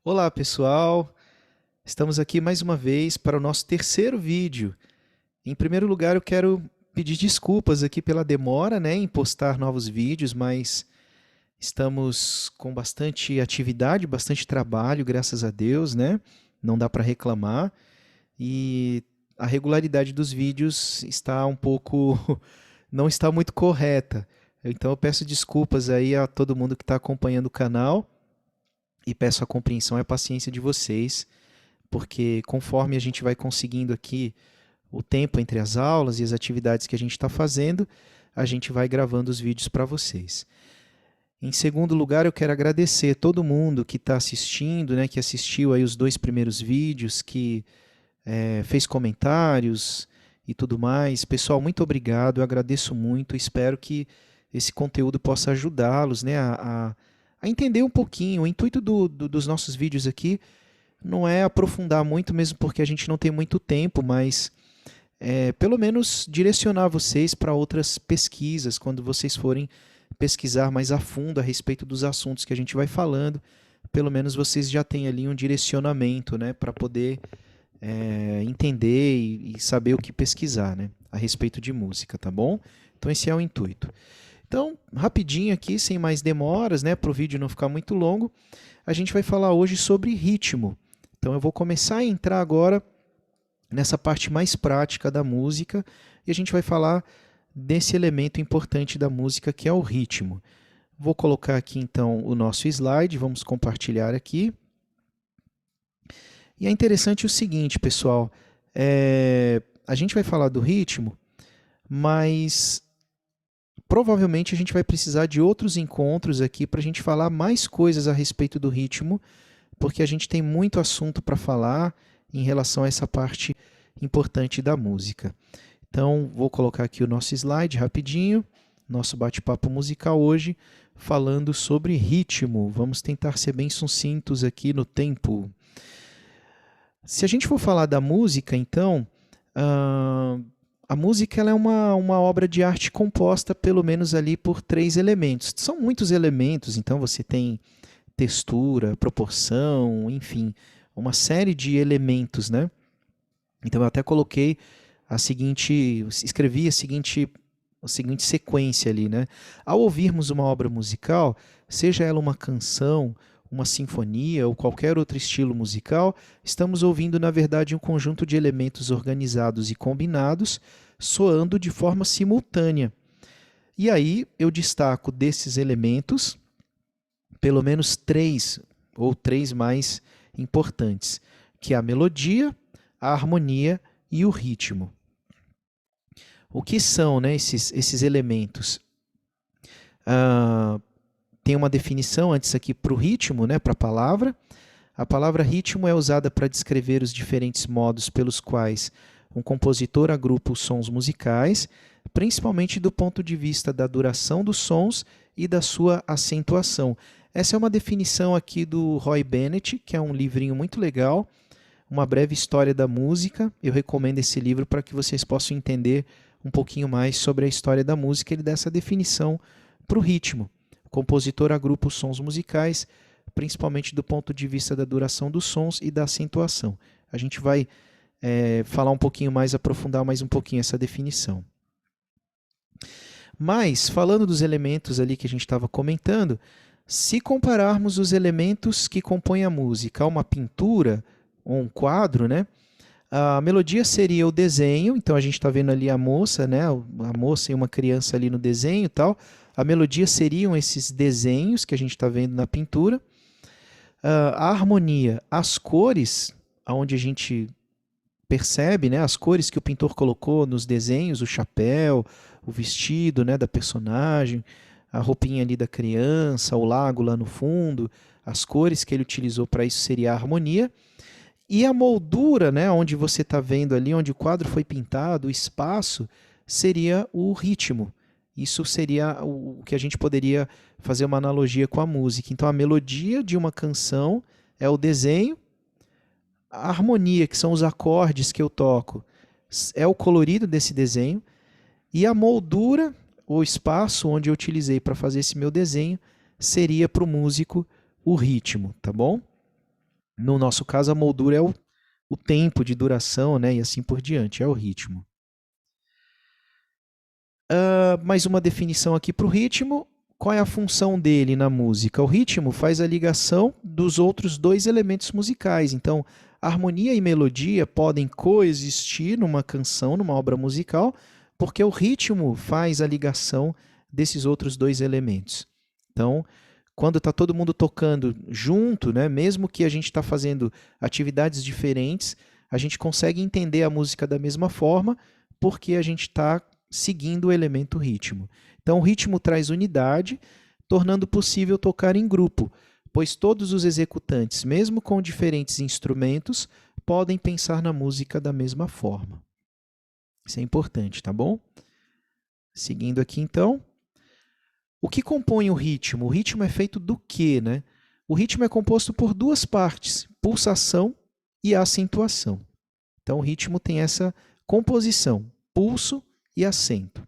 Olá pessoal, estamos aqui mais uma vez para o nosso terceiro vídeo. Em primeiro lugar, eu quero pedir desculpas aqui pela demora, em postar novos vídeos, mas estamos com bastante atividade, bastante trabalho, graças a Deus, né? Não dá para reclamar e a regularidade dos vídeos está um pouco, não está muito correta. Então eu peço desculpas aí a todo mundo que está acompanhando o canal e peço a compreensão e a paciência de vocês, porque conforme a gente vai conseguindo aqui o tempo entre as aulas e as atividades que a gente está fazendo, a gente vai gravando os vídeos para vocês. Em segundo lugar, eu quero agradecer todo mundo que está assistindo, que assistiu aí os dois primeiros vídeos, que fez comentários e tudo mais. Pessoal, muito obrigado, eu agradeço muito, espero que esse conteúdo possa ajudá-los a entender um pouquinho. O intuito dos nossos vídeos aqui não é aprofundar muito, mesmo porque a gente não tem muito tempo, mas pelo menos direcionar vocês para outras pesquisas, quando vocês forem pesquisar mais a fundo a respeito dos assuntos que a gente vai falando, pelo menos vocês já têm ali um direcionamento, para poder entender e saber o que pesquisar, a respeito de música, tá bom? Então esse é o intuito. Então, rapidinho aqui, sem mais demoras, para o vídeo não ficar muito longo, a gente vai falar hoje sobre ritmo. Então eu vou começar a entrar agora nessa parte mais prática da música e a gente vai falar desse elemento importante da música que é o ritmo. Vou colocar aqui então o nosso slide, vamos compartilhar aqui. E é interessante o seguinte, pessoal, a gente vai falar do ritmo, mas provavelmente a gente vai precisar de outros encontros aqui para a gente falar mais coisas a respeito do ritmo, porque a gente tem muito assunto para falar em relação a essa parte importante da música. Então, vou colocar aqui o nosso slide rapidinho, nosso bate-papo musical hoje, falando sobre ritmo. Vamos tentar ser bem sucintos aqui no tempo. Se a gente for falar da música, então, a música ela é uma obra de arte composta pelo menos ali por 3 elementos. São muitos elementos, então você tem textura, proporção, enfim, uma série de elementos, Então eu até coloquei escrevi a seguinte sequência ali, Ao ouvirmos uma obra musical, seja ela uma canção, uma sinfonia ou qualquer outro estilo musical, estamos ouvindo, na verdade, um conjunto de elementos organizados e combinados, soando de forma simultânea. E aí eu destaco desses elementos pelo menos 3 ou 3 mais importantes, que é a melodia, a harmonia e o ritmo. O que são esses elementos? Tem uma definição antes aqui para o ritmo, para a palavra. A palavra ritmo é usada para descrever os diferentes modos pelos quais um compositor agrupa os sons musicais, principalmente do ponto de vista da duração dos sons e da sua acentuação. Essa é uma definição aqui do Roy Bennett, que é um livrinho muito legal, Uma Breve História da Música. Eu recomendo esse livro para que vocês possam entender um pouquinho mais sobre a história da música. Ele dá essa definição para o ritmo. O compositor agrupa os sons musicais, principalmente do ponto de vista da duração dos sons e da acentuação. A gente vai falar um pouquinho mais, aprofundar mais um pouquinho essa definição. Mas, falando dos elementos ali que a gente estava comentando, se compararmos os elementos que compõem a música a uma pintura ou um quadro, a melodia seria o desenho. Então a gente está vendo ali a moça, a moça e uma criança ali no desenho e tal. A melodia seriam esses desenhos que a gente está vendo na pintura. A harmonia, as cores, onde a gente percebe as cores que o pintor colocou nos desenhos, o chapéu, o vestido da personagem, a roupinha ali da criança, o lago lá no fundo, as cores que ele utilizou para isso seria a harmonia. E a moldura, onde você está vendo ali, onde o quadro foi pintado, o espaço, seria o ritmo. Isso seria o que a gente poderia fazer uma analogia com a música. Então a melodia de uma canção é o desenho, a harmonia, que são os acordes que eu toco, é o colorido desse desenho, e a moldura, o espaço onde eu utilizei para fazer esse meu desenho, seria para o músico o ritmo, tá bom? No nosso caso, a moldura é o tempo de duração, né? E assim por diante, é o ritmo. Mais uma definição aqui para o ritmo. Qual é a função dele na música? O ritmo faz a ligação dos outros dois elementos musicais. Então, harmonia e melodia podem coexistir numa canção, numa obra musical, porque o ritmo faz a ligação desses outros dois elementos. Então, quando está todo mundo tocando junto, né, mesmo que a gente está fazendo atividades diferentes, a gente consegue entender a música da mesma forma, porque a gente está seguindo o elemento ritmo. Então, o ritmo traz unidade, tornando possível tocar em grupo, pois todos os executantes, mesmo com diferentes instrumentos, podem pensar na música da mesma forma. Isso é importante, tá bom? Seguindo aqui, então. O que compõe o ritmo? O ritmo é feito do quê, né? O ritmo é composto por duas partes, pulsação e acentuação. Então, o ritmo tem essa composição, pulso e acento.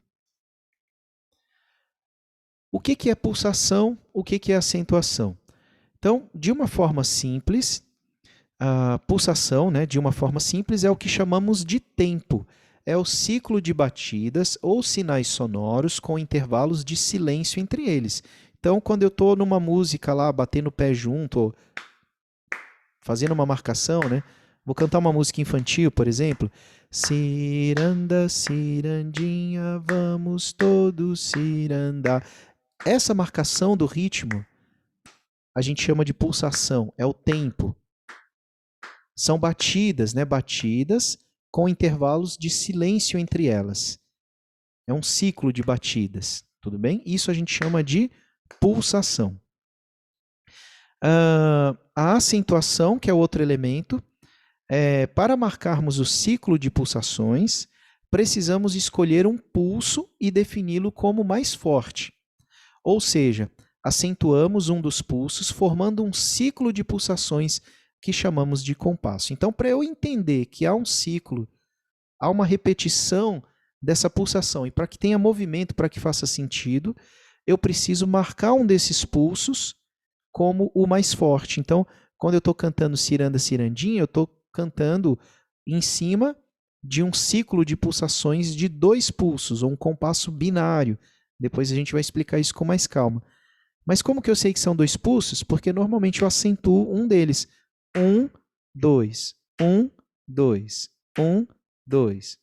O que é pulsação? O que é acentuação? Então, de uma forma simples, a pulsação, né, de uma forma simples, é o que chamamos de tempo. É o ciclo de batidas ou sinais sonoros com intervalos de silêncio entre eles. Então, quando eu estou numa música lá, batendo o pé junto, ou fazendo uma marcação, né? Vou cantar uma música infantil, por exemplo. Ciranda, cirandinha, vamos todos cirandar. Essa marcação do ritmo a gente chama de pulsação, é o tempo. São batidas, né? Batidas com intervalos de silêncio entre elas. É um ciclo de batidas, tudo bem? Isso a gente chama de pulsação. A acentuação, que é outro elemento, para marcarmos o ciclo de pulsações, precisamos escolher um pulso e defini-lo como mais forte. Ou seja, acentuamos um dos pulsos, formando um ciclo de pulsações que chamamos de compasso. Então, para eu entender que há um ciclo, há uma repetição dessa pulsação, e para que tenha movimento, para que faça sentido, eu preciso marcar um desses pulsos como o mais forte. Então, quando eu estou cantando ciranda, cirandinha, eu estou cantando em cima de um ciclo de pulsações de dois pulsos, ou um compasso binário. Depois a gente vai explicar isso com mais calma. Mas como que eu sei que são dois pulsos? Porque normalmente eu acentuo um deles. 1, 2, 1, 2, 1, 2.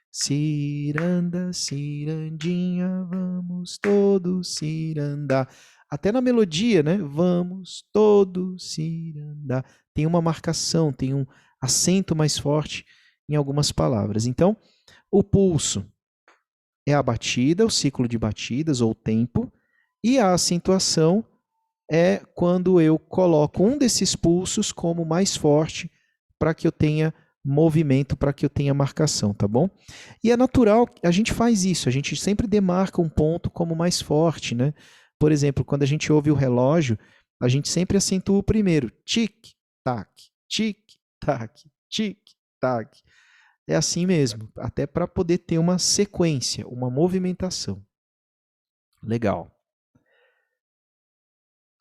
Ciranda, cirandinha, vamos todos cirandar. Até na melodia, né? Vamos todos cirandar. Tem uma marcação, tem um acento mais forte em algumas palavras. Então, o pulso é a batida, o ciclo de batidas ou tempo, e a acentuação é quando eu coloco um desses pulsos como mais forte para que eu tenha movimento, para que eu tenha marcação, tá bom? E é natural, a gente faz isso, a gente sempre demarca um ponto como mais forte, né? Por exemplo, quando a gente ouve o relógio, a gente sempre acentua o primeiro, tic, tac, tic, tac, tic, tac. É assim mesmo, até para poder ter uma sequência, uma movimentação. Legal.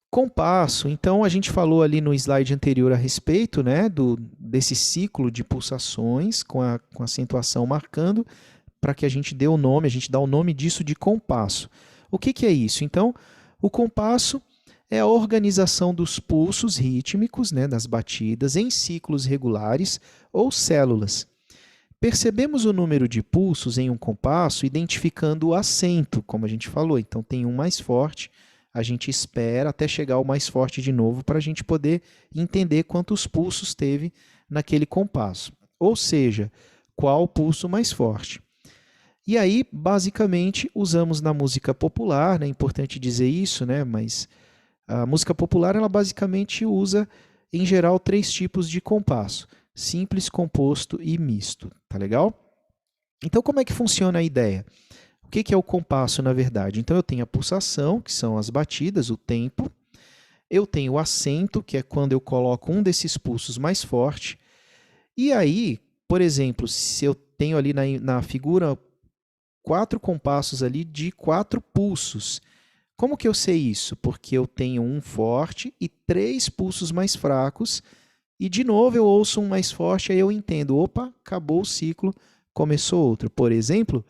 Compasso, então a gente falou ali no slide anterior a respeito, né, desse ciclo de pulsações com acentuação marcando, para que a gente dê o nome, a gente dá o nome disso de compasso. O que é isso? Então, o compasso é a organização dos pulsos rítmicos, né, das batidas, em ciclos regulares ou células. Percebemos o número de pulsos em um compasso identificando o acento, como a gente falou. Então, tem um mais forte, a gente espera até chegar ao mais forte de novo para a gente poder entender quantos pulsos teve naquele compasso. Ou seja, qual o pulso mais forte. E aí, basicamente, usamos na música popular, né? É importante dizer isso, né? Mas a música popular, ela basicamente usa, em geral, 3 tipos de compasso: simples, composto e misto. Tá legal? Então, como é que funciona a ideia? O que é o compasso, na verdade? Então, eu tenho a pulsação, que são as batidas, o tempo. Eu tenho o acento, que é quando eu coloco um desses pulsos mais forte. E aí, por exemplo, se eu tenho ali na figura 4 compassos ali de 4 pulsos. Como que eu sei isso? Porque eu tenho um forte e 3 pulsos mais fracos, e de novo eu ouço um mais forte, aí eu entendo, opa, acabou o ciclo, começou outro. Por exemplo,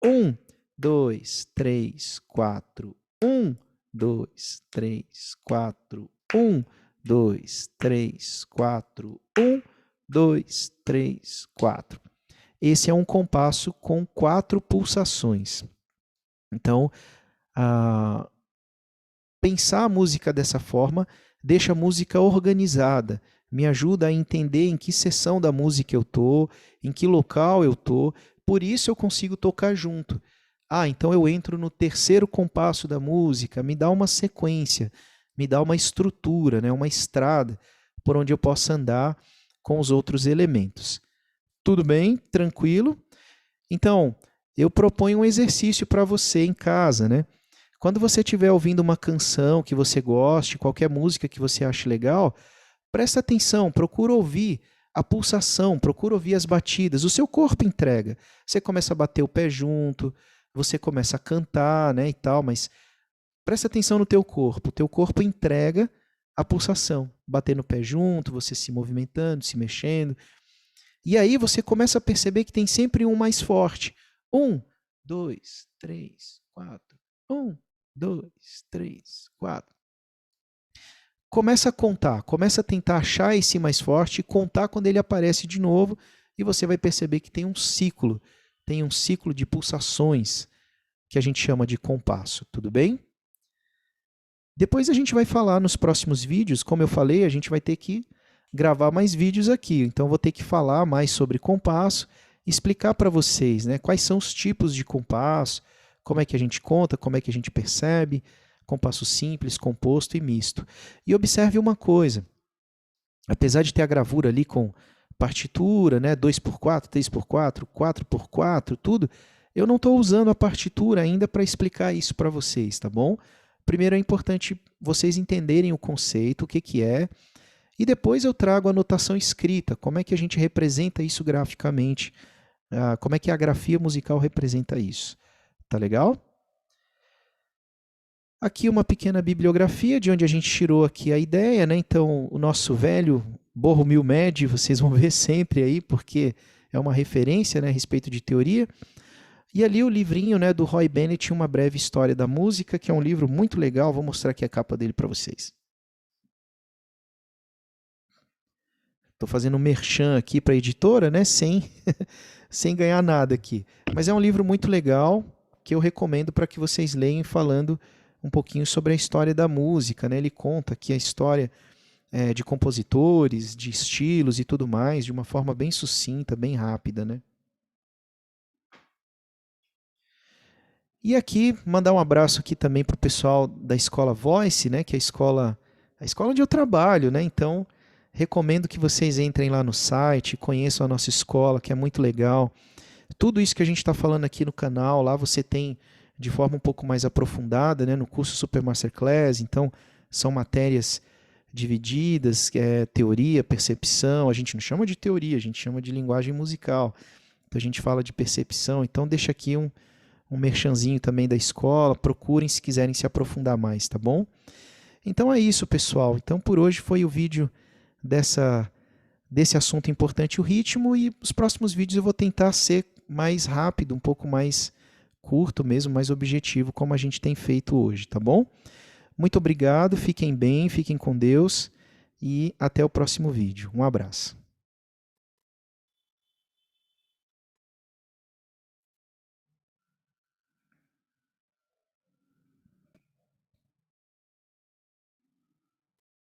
1, 2, 3, 4, 1, 2, 3, 4, 1, 2, 3, 4, 1, 2, 3, 4. Esse é um compasso com 4 pulsações. Então, pensar a música dessa forma deixa a música organizada, me ajuda a entender em que seção da música eu estou, em que local eu estou, por isso eu consigo tocar junto. Então eu entro no terceiro compasso da música, me dá uma sequência, me dá uma estrutura, né, uma estrada por onde eu possa andar com os outros elementos. Tudo bem? Tranquilo? Então, eu proponho um exercício para você em casa, né? Quando você estiver ouvindo uma canção que você goste, qualquer música que você ache legal, presta atenção, procura ouvir a pulsação, procura ouvir as batidas, o seu corpo entrega. Você começa a bater o pé junto, você começa a cantar, né, e tal, mas presta atenção no teu corpo. O teu corpo entrega a pulsação, batendo o pé junto, você se movimentando, se mexendo. E aí você começa a perceber que tem sempre um mais forte. 1, 2, 3, 4. 1, 2, 3, 4. Começa a contar, começa a tentar achar esse mais forte e contar quando ele aparece de novo, e você vai perceber que tem um ciclo de pulsações que a gente chama de compasso, tudo bem? Depois a gente vai falar nos próximos vídeos, como eu falei, a gente vai ter que gravar mais vídeos aqui, então vou ter que falar mais sobre compasso, explicar para vocês, né, quais são os tipos de compasso, como é que a gente conta, como é que a gente percebe, compasso simples, composto e misto. E observe uma coisa, apesar de ter a gravura ali com partitura, né, 2x4, 3x4, 4x4, tudo, eu não estou usando a partitura ainda para explicar isso para vocês, tá bom? Primeiro é importante vocês entenderem o conceito, o que, que é, e depois eu trago a notação escrita, como é que a gente representa isso graficamente, como é que a grafia musical representa isso. Tá legal? Aqui uma pequena bibliografia de onde a gente tirou aqui a ideia, né? Então, o nosso velho Borromeo Med, vocês vão ver sempre aí, porque é uma referência, né, a respeito de teoria. E ali o livrinho, né, do Roy Bennett, Uma Breve História da Música, que é um livro muito legal, vou mostrar aqui a capa dele para vocês. Estou fazendo um merchan aqui para a editora, né, sem ganhar nada aqui. Mas é um livro muito legal, que eu recomendo para que vocês leiam falando um pouquinho sobre a história da música, né? Ele conta aqui a história de compositores, de estilos e tudo mais, de uma forma bem sucinta, bem rápida, né? E aqui, mandar um abraço aqui também para o pessoal da Escola Voice, né? Que é a escola onde eu trabalho, né? Então, recomendo que vocês entrem lá no site, conheçam a nossa escola, que é muito legal. Tudo isso que a gente está falando aqui no canal, lá você tem de forma um pouco mais aprofundada, né, no curso Super Masterclass. Então, são matérias divididas, teoria, percepção. A gente não chama de teoria, a gente chama de linguagem musical. Então, a gente fala de percepção. Então, deixa aqui um merchanzinho também da escola. Procurem se quiserem se aprofundar mais, tá bom? Então, é isso, pessoal. Então, por hoje foi o vídeo desse assunto importante, o ritmo, e os próximos vídeos eu vou tentar ser mais rápido, um pouco mais curto mesmo, mais objetivo, como a gente tem feito hoje, tá bom? Muito obrigado, fiquem bem, fiquem com Deus e até o próximo vídeo. Um abraço.